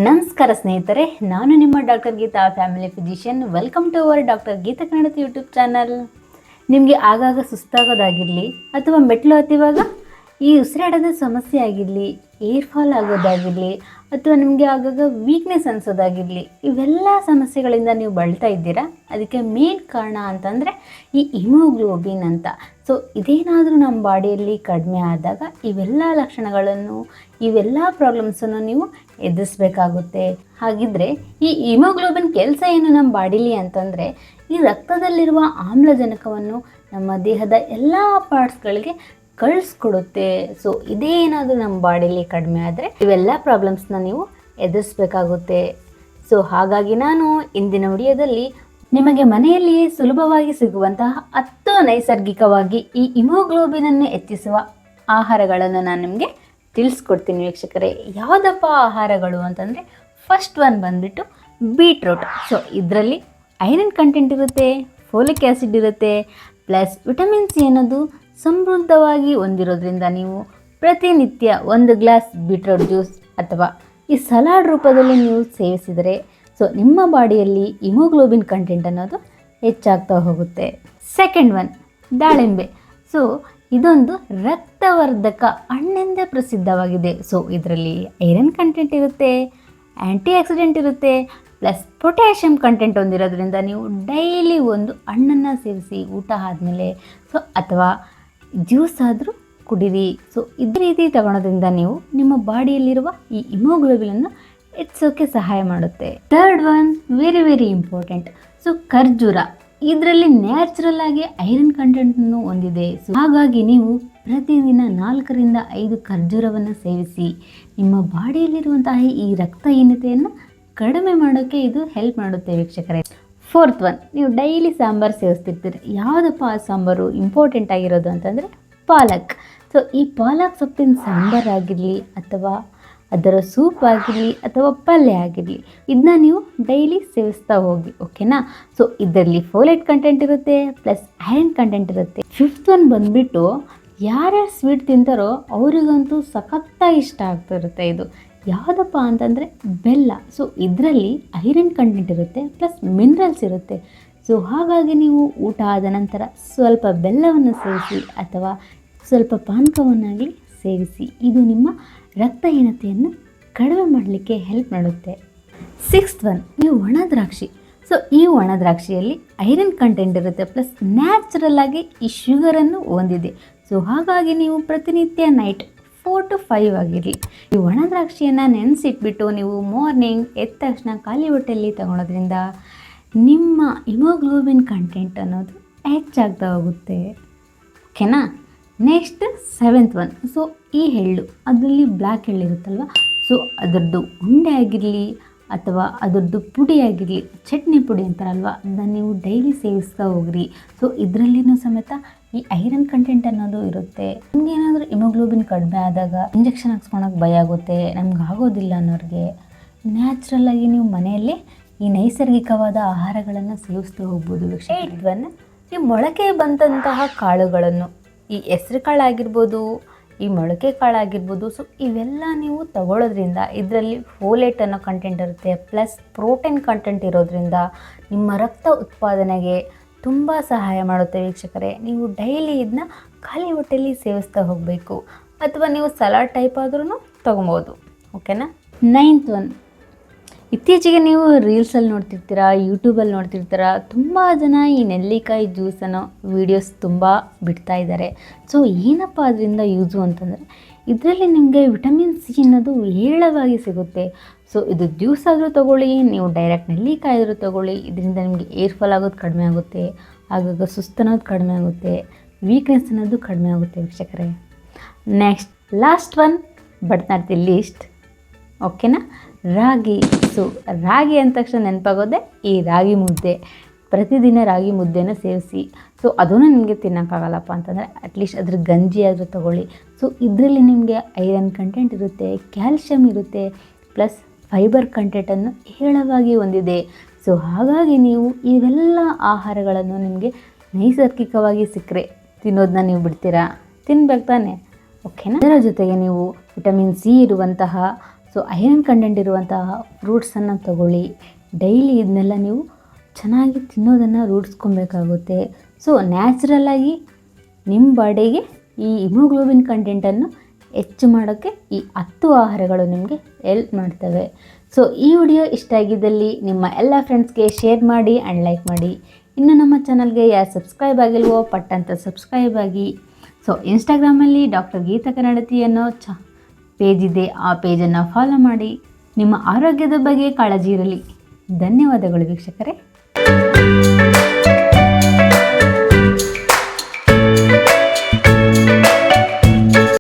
ನಮಸ್ಕಾರ ಸ್ನೇಹಿತರೆ, ನಾನು ನಿಮ್ಮ doctor Geetha, family physician. Welcome to our doctor Geetha Kannada YouTube channel. ನಿಮಗೆ ಆಗಾಗ ಸುಸ್ತಾಗೋದಾಗಿರಲಿ ಅಥವಾ ಮೆಟ್ಲು ಹತ್ತಿವಾಗ ಈ ಉಸಿರಾಟದ ಸಮಸ್ಯೆ ಆಗಿರಲಿ, ಏರ್ ಫಾಲ್ ಆಗೋದಾಗಿರಲಿ ಅಥವಾ ನಿಮಗೆ ಆಗಾಗ ವೀಕ್ನೆಸ್ ಅನಿಸೋದಾಗಿರಲಿ, ಇವೆಲ್ಲ ಸಮಸ್ಯೆಗಳಿಂದ ನೀವು ಬಳಲ್ತಾ ಇದ್ದೀರಾ. ಅದಕ್ಕೆ ಮೇನ್ ಕಾರಣ ಅಂತಂದರೆ ಈ ಹಿಮೋಗ್ಲೋಬಿನ್ ಅಂತ. ಸೊ ಇದೇನಾದರೂ ನಮ್ಮ ಬಾಡಿಯಲ್ಲಿ ಕಡಿಮೆ ಆದಾಗ ಇವೆಲ್ಲ ಲಕ್ಷಣಗಳನ್ನು, ಇವೆಲ್ಲ ಪ್ರಾಬ್ಲಮ್ಸನ್ನು ನೀವು ಎದುರಿಸ್ಬೇಕಾಗುತ್ತೆ. ಹಾಗಿದ್ರೆ ಈ ಹಿಮೋಗ್ಲೋಬಿನ್ ಕೆಲಸ ಏನು ನಮ್ಮ ಬಾಡಿಲಿ ಅಂತಂದರೆ, ಈ ರಕ್ತದಲ್ಲಿರುವ ಆಮ್ಲಜನಕವನ್ನು ನಮ್ಮ ದೇಹದ ಎಲ್ಲ ಪಾರ್ಟ್ಸ್ಗಳಿಗೆ ಕಳಿಸ್ಕೊಡುತ್ತೆ. ಸೊ ಇದೇನಾದರೂ ನಮ್ಮ ಬಾಡಿಲಿ ಕಡಿಮೆ ಆದರೆ ಇವೆಲ್ಲ ಪ್ರಾಬ್ಲಮ್ಸ್ನ ನೀವು ಎದುರಿಸ್ಬೇಕಾಗುತ್ತೆ. ಸೊ ಹಾಗಾಗಿ ನಾನು ಇಂದಿನ ವಿಡಿಯೋದಲ್ಲಿ ನಿಮಗೆ ಮನೆಯಲ್ಲಿಯೇ ಸುಲಭವಾಗಿ ಸಿಗುವಂತಹ 10 ನೈಸರ್ಗಿಕವಾಗಿ ಈ ಹಿಮೋಗ್ಲೋಬಿನನ್ನು ಹೆಚ್ಚಿಸುವ ಆಹಾರಗಳನ್ನು ನಾನು ನಿಮಗೆ ತಿಳಿಸ್ಕೊಡ್ತೀನಿ ವೀಕ್ಷಕರೇ. ಯಾವುದಪ್ಪ ಆಹಾರಗಳು ಅಂತಂದರೆ, ಫಸ್ಟ್ ಒನ್ ಬಂದುಬಿಟ್ಟು ಬೀಟ್ರೂಟ್. ಸೊ ಇದರಲ್ಲಿ ಐರನ್ ಕಂಟೆಂಟ್ ಇರುತ್ತೆ, ಫೋಲಿಕ್ ಆ್ಯಸಿಡ್ ಇರುತ್ತೆ, ಪ್ಲಸ್ ವಿಟಮಿನ್ ಸಿ ಅನ್ನೋದು ಸಮೃದ್ಧವಾಗಿ ಹೊಂದಿರೋದ್ರಿಂದ ನೀವು ಪ್ರತಿನಿತ್ಯ 1 ಗ್ಲಾಸ್ ಬೀಟ್ರೂಟ್ ಜ್ಯೂಸ್ ಅಥವಾ ಈ ಸಲಾಡ್ ರೂಪದಲ್ಲಿ ನೀವು ಸೇವಿಸಿದರೆ ಸೊ ನಿಮ್ಮ ಬಾಡಿಯಲ್ಲಿ ಹಿಮೋಗ್ಲೋಬಿನ್ ಕಂಟೆಂಟ್ ಅನ್ನೋದು ಹೆಚ್ಚಾಗ್ತಾ ಹೋಗುತ್ತೆ. ಸೆಕೆಂಡ್ ಒನ್ ದಾಳಿಂಬೆ. ಸೊ ಇದೊಂದು ರಕ್ತವರ್ಧಕ ಹಣ್ಣೆಂದೇ ಪ್ರಸಿದ್ಧವಾಗಿದೆ. ಸೊ ಇದರಲ್ಲಿ ಐರನ್ ಕಂಟೆಂಟ್ ಇರುತ್ತೆ, ಆ್ಯಂಟಿ ಆಕ್ಸಿಡೆಂಟ್ ಇರುತ್ತೆ, ಪ್ಲಸ್ ಪೊಟ್ಯಾಷಿಯಮ್ ಕಂಟೆಂಟ್ ಹೊಂದಿರೋದ್ರಿಂದ ನೀವು ಡೈಲಿ ಒಂದು ಹಣ್ಣನ್ನು ಸೇವಿಸಿ ಊಟ ಆದಮೇಲೆ ಸೊ ಅಥವಾ ಜ್ಯೂಸ್ ಆದರೂ ಕುಡೀರಿ. ಸೊ ಇದೇ ರೀತಿ ತಗೊಳೋದ್ರಿಂದ ನೀವು ನಿಮ್ಮ ಬಾಡಿಯಲ್ಲಿರುವ ಈ ಹಿಮೋಗ್ಲೋಬಿನನ್ನು ಹೆಚ್ಚೋಕ್ಕೆ ಸಹಾಯ ಮಾಡುತ್ತೆ. Third one very very important. So ಖರ್ಜೂರ. ಇದರಲ್ಲಿ ನ್ಯಾಚುರಲ್ ಆಗಿ ಐರನ್ ಕಂಟೆಂಟನ್ನು ಹೊಂದಿದೆ. ಸೊ ಹಾಗಾಗಿ ನೀವು ಪ್ರತಿದಿನ 4 ರಿಂದ 5 ಖರ್ಜೂರವನ್ನು ಸೇವಿಸಿ ನಿಮ್ಮ ಬಾಡಿಯಲ್ಲಿರುವಂತಹ ಈ ರಕ್ತಹೀನತೆಯನ್ನು ಕಡಿಮೆ ಮಾಡೋಕ್ಕೆ ಇದು ಹೆಲ್ಪ್ ಮಾಡುತ್ತೆ ವೀಕ್ಷಕರೇ. ಫೋರ್ತ್ ಒನ್, ನೀವು ಡೈಲಿ ಸಾಂಬಾರು ಸೇವಿಸ್ತಿರ್ತೀರಿ. ಯಾವುದಪ್ಪ ಆ ಸಾಂಬಾರು ಇಂಪಾರ್ಟೆಂಟ್ ಆಗಿರೋದು ಅಂತಂದರೆ ಪಾಲಕ್. ಸೊ ಈ ಪಾಲಕ್ ಸೊಪ್ಪಿನ ಸಾಂಬಾರಾಗಿರಲಿ ಅಥವಾ ಅದರ ಸೂಪ್ ಆಗಿರಲಿ ಅಥವಾ ಪಲ್ಯ ಆಗಿರಲಿ, ಇದನ್ನ ನೀವು ಡೈಲಿ ಸೇವಿಸ್ತಾ ಹೋಗಿ, ಓಕೆನಾ. ಸೊ ಇದರಲ್ಲಿ ಫೋಲೇಟ್ ಕಂಟೆಂಟ್ ಇರುತ್ತೆ, ಪ್ಲಸ್ ಐರನ್ ಕಂಟೆಂಟ್ ಇರುತ್ತೆ. ಫಿಫ್ತ್ ಒನ್ ಬಂದುಬಿಟ್ಟು ಯಾರ್ಯಾರು ಸ್ವೀಟ್ ತಿಂತಾರೋ ಅವರಿಗಂತೂ ಸಖತ್ತಾಗಿ ಇಷ್ಟ ಆಗ್ತಿರುತ್ತೆ ಇದು. ಯಾವುದಪ್ಪ ಅಂತಂದರೆ ಬೆಲ್ಲ. ಸೊ ಇದರಲ್ಲಿ ಐರನ್ ಕಂಟೆಂಟ್ ಇರುತ್ತೆ, ಪ್ಲಸ್ ಮಿನರಲ್ಸ್ ಇರುತ್ತೆ. ಸೊ ಹಾಗಾಗಿ ನೀವು ಊಟ ಆದ ನಂತರ ಸ್ವಲ್ಪ ಬೆಲ್ಲವನ್ನು ಸೇವಿಸಿ ಅಥವಾ ಸ್ವಲ್ಪ ಪಾನಕವನ್ನಾಗಲಿ ಸೇವಿಸಿ. ಇದು ನಿಮ್ಮ ರಕ್ತಹೀನತೆಯನ್ನು ಕಡಿಮೆ ಮಾಡಲಿಕ್ಕೆ ಹೆಲ್ಪ್ ಮಾಡುತ್ತೆ. ಸಿಕ್ಸ್ತ್ ಒನ್, ನೀವು ಒಣ ದ್ರಾಕ್ಷಿ. ಸೊ ಈ ಒಣ ದ್ರಾಕ್ಷಿಯಲ್ಲಿ ಐರನ್ ಕಂಟೆಂಟ್ ಇರುತ್ತೆ, ಪ್ಲಸ್ ನ್ಯಾಚುರಲ್ ಆಗಿ ಈ ಶುಗರನ್ನು ಹೊಂದಿದೆ. ಸೊ ಹಾಗಾಗಿ ನೀವು ಪ್ರತಿನಿತ್ಯ ನೈಟ್ 4 to 5 ಆಗಿರಲಿ ಈ ಒಣ ದ್ರಾಕ್ಷಿಯನ್ನು ನೆನೆಸಿಟ್ಬಿಟ್ಟು ನೀವು ಮಾರ್ನಿಂಗ್ ಎದ್ದ ತಕ್ಷಣ ಖಾಲಿ ಹೊಟ್ಟೆಯಲ್ಲಿ ತಗೊಳೋದ್ರಿಂದ ನಿಮ್ಮ ಹಿಮೋಗ್ಲೋಬಿನ್ ಕಂಟೆಂಟ್ ಅನ್ನೋದು ಹೆಚ್ಚಾಗ್ತಾ ಹೋಗುತ್ತೆ, ಓಕೆನಾ. Next seventh one. ಸೊ ಈ ಎಳ್ಳು, ಅದರಲ್ಲಿ ಬ್ಲ್ಯಾಕ್ ಎಳ್ಳು ಇರುತ್ತಲ್ವ, ಸೊ ಅದರದ್ದು ಉಂಡೆ ಆಗಿರಲಿ ಅಥವಾ ಅದರದ್ದು ಪುಡಿ ಆಗಿರಲಿ, ಚಟ್ನಿ ಪುಡಿ ಅಂತಾರಲ್ವ, ಅದನ್ನು ನೀವು ಡೈಲಿ ಸೇವಿಸ್ತಾ ಹೋಗ್ರಿ. ಸೊ ಇದರಲ್ಲಿನೂ ಸಮೇತ ಈ ಐರನ್ ಕಂಟೆಂಟ್ ಅನ್ನೋದು ಇರುತ್ತೆ. ನಿಮ್ಗೆ ಏನಾದರೂ ಹಿಮೋಗ್ಲೋಬಿನ್ ಕಡಿಮೆ ಆದಾಗ ಇಂಜೆಕ್ಷನ್ ಹಾಕ್ಸ್ಕೊಳಕ್ಕೆ ಭಯ ಆಗುತ್ತೆ, ನಮ್ಗೆ ಆಗೋದಿಲ್ಲ ಅನ್ನೋರಿಗೆ ನ್ಯಾಚುರಲ್ ಆಗಿ ನೀವು ಮನೆಯಲ್ಲೇ ಈ ನೈಸರ್ಗಿಕವಾದ ಆಹಾರಗಳನ್ನು ಸೇವಿಸ್ತಾ ಹೋಗ್ಬೋದು. ಏಯ್ಟ್ ಒನ್, ಈ ಮೊಳಕೆ ಬಂದಂತಹ ಕಾಳುಗಳನ್ನು, ಈ ಹೆಸರು ಕಾಳಾಗಿರ್ಬೋದು, ಈ ಮೊಳಕೆ ಕಾಳಾಗಿರ್ಬೋದು, ಸೊ ಇವೆಲ್ಲ ನೀವು ತಗೊಳ್ಳೋದ್ರಿಂದ ಇದರಲ್ಲಿ ಫೋಲೇಟ್ ಅನ್ನೋ ಕಂಟೆಂಟ್ ಇರುತ್ತೆ, ಪ್ಲಸ್ ಪ್ರೋಟೀನ್ ಕಂಟೆಂಟ್ ಇರೋದ್ರಿಂದ ನಿಮ್ಮ ರಕ್ತ ಉತ್ಪಾದನೆಗೆ ತುಂಬ ಸಹಾಯ ಮಾಡುತ್ತೆ ವೀಕ್ಷಕರೇ. ನೀವು ಡೈಲಿ ಇದನ್ನ ಖಾಲಿ ಹೊಟ್ಟೆಯಲ್ಲಿ ಸೇವಿಸ್ತಾ ಹೋಗಬೇಕು, ಅಥವಾ ನೀವು ಸಲಾಡ್ ಟೈಪ್ ಆದ್ರೂ ತೊಗೊಬೋದು, ಓಕೆನಾ. ನೈನ್ತ್ ಒನ್, ಇತ್ತೀಚೆಗೆ ನೀವು ರೀಲ್ಸಲ್ಲಿ ನೋಡ್ತಿರ್ತೀರ, ಯೂಟ್ಯೂಬಲ್ಲಿ ನೋಡ್ತಿರ್ತೀರ, ತುಂಬ ಜನ ಈ ನೆಲ್ಲಿಕಾಯಿ ಜ್ಯೂಸನ್ನು ವೀಡಿಯೋಸ್ ತುಂಬ ಬಿಡ್ತಾ ಇದ್ದಾರೆ. ಸೊ ಏನಪ್ಪ ಅದರಿಂದ ಯೂಸು ಅಂತಂದರೆ, ಇದರಲ್ಲಿ ನಿಮಗೆ ವಿಟಮಿನ್ ಸಿ ಅನ್ನೋದು ಹೇರಳವಾಗಿ ಸಿಗುತ್ತೆ. ಸೊ ಇದು ಜ್ಯೂಸ್ ಆದರೂ ತೊಗೊಳ್ಳಿ, ನೀವು ಡೈರೆಕ್ಟ್ ನೆಲ್ಲಿಕಾಯಿ ಆದರೂ ತೊಗೊಳ್ಳಿ, ಇದರಿಂದ ನಿಮಗೆ ಏರ್ ಫಾಲ್ ಆಗೋದು ಕಡಿಮೆ ಆಗುತ್ತೆ, ಆಗಾಗ ಸುಸ್ತು ಅನ್ನೋದು ಕಡಿಮೆ ಆಗುತ್ತೆ, ವೀಕ್ನೆಸ್ ಅನ್ನೋದು ಕಡಿಮೆ ಆಗುತ್ತೆ ವೀಕ್ಷಕರೇ. Next last one but not the list, ಓಕೆನಾ, ರಾಗಿ. ಸೊ ರಾಗಿ ಅಂದ ತಕ್ಷಣ ನೆನಪಾಗೋದೆ ಈ ರಾಗಿ ಮುದ್ದೆ. ಪ್ರತಿದಿನ ರಾಗಿ ಮುದ್ದೆನ ಸೇವಿಸಿ. ಸೊ ಅದನ್ನು ನಿಮಗೆ ತಿನ್ನೋಕ್ಕಾಗಲ್ಲಪ್ಪ ಅಂತಂದರೆ ಅಟ್ಲೀಸ್ಟ್ ಅದ್ರ ಗಂಜಿ ಆದರೂ ತೊಗೊಳ್ಳಿ. ಸೊ ಇದರಲ್ಲಿ ನಿಮಗೆ ಐರನ್ ಕಂಟೆಂಟ್ ಇರುತ್ತೆ, ಕ್ಯಾಲ್ಶಿಯಮ್ ಇರುತ್ತೆ, ಪ್ಲಸ್ ಫೈಬರ್ ಕಂಟೆಂಟನ್ನು ಹೇರಳವಾಗಿ ಹೊಂದಿದೆ. ಸೊ ಹಾಗಾಗಿ ನೀವು ಇವೆಲ್ಲ ಆಹಾರಗಳನ್ನು ನಿಮಗೆ ನೈಸರ್ಗಿಕವಾಗಿ ಸಿಕ್ಕರೆ ತಿನ್ನೋದನ್ನ ನೀವು ಬಿಡ್ತೀರಾ? ತಿನ್ಬೇಕು ತಾನೆ, ಓಕೆನಾ. ಅದರ ಜೊತೆಗೆ ನೀವು ವಿಟಮಿನ್ ಸಿ ಇರುವಂತಹ ಸೊ ಐರನ್ ಕಂಟೆಂಟ್ ಇರುವಂತಹ ಫ್ರೂಟ್ಸನ್ನು ತಗೊಳ್ಳಿ. ಡೈಲಿ ಇದನ್ನೆಲ್ಲ ನೀವು ಚೆನ್ನಾಗಿ ತಿನ್ನೋದನ್ನು ರೂಢಿಸ್ಕೊಬೇಕಾಗುತ್ತೆ. ಸೊ ನ್ಯಾಚುರಲ್ಲಾಗಿ ನಿಮ್ಮ ಬಾಡಿಗೆ ಈ ಹಿಮೋಗ್ಲೋಬಿನ್ ಕಂಟೆಂಟನ್ನು ಹೆಚ್ಚು ಮಾಡೋಕ್ಕೆ ಈ 10 ಆಹಾರಗಳು ನಿಮಗೆ ಹೆಲ್ಪ್ ಮಾಡ್ತವೆ. ಸೊ ಈ ವಿಡಿಯೋ ಇಷ್ಟ ಆಗಿದ್ದಲ್ಲಿ ನಿಮ್ಮ ಎಲ್ಲ ಫ್ರೆಂಡ್ಸ್ಗೆ ಶೇರ್ ಮಾಡಿ ಆ್ಯಂಡ್ ಲೈಕ್ ಮಾಡಿ. ಇನ್ನು ನಮ್ಮ ಚಾನಲ್ಗೆ ಯಾರು ಸಬ್ಸ್ಕ್ರೈಬ್ ಆಗಿಲ್ವೋ ಪಟ್ಟಂತ ಸಬ್ಸ್ಕ್ರೈಬ್ ಆಗಿ. ಸೊ ಇನ್ಸ್ಟಾಗ್ರಾಮಲ್ಲಿ ಡಾಕ್ಟರ್ ಗೀತಾ ಕನ್ನಡತಿ ಅನ್ನೋ ಪೇಜ್ ಇದೆ, ಆ ಪೇಜನ್ನು ಫಾಲೋ ಮಾಡಿ. ನಿಮ್ಮ ಆರೋಗ್ಯದ ಬಗ್ಗೆ ಕಾಳಜಿ ಇರಲಿ. ಧನ್ಯವಾದಗಳು ವೀಕ್ಷಕರೇ.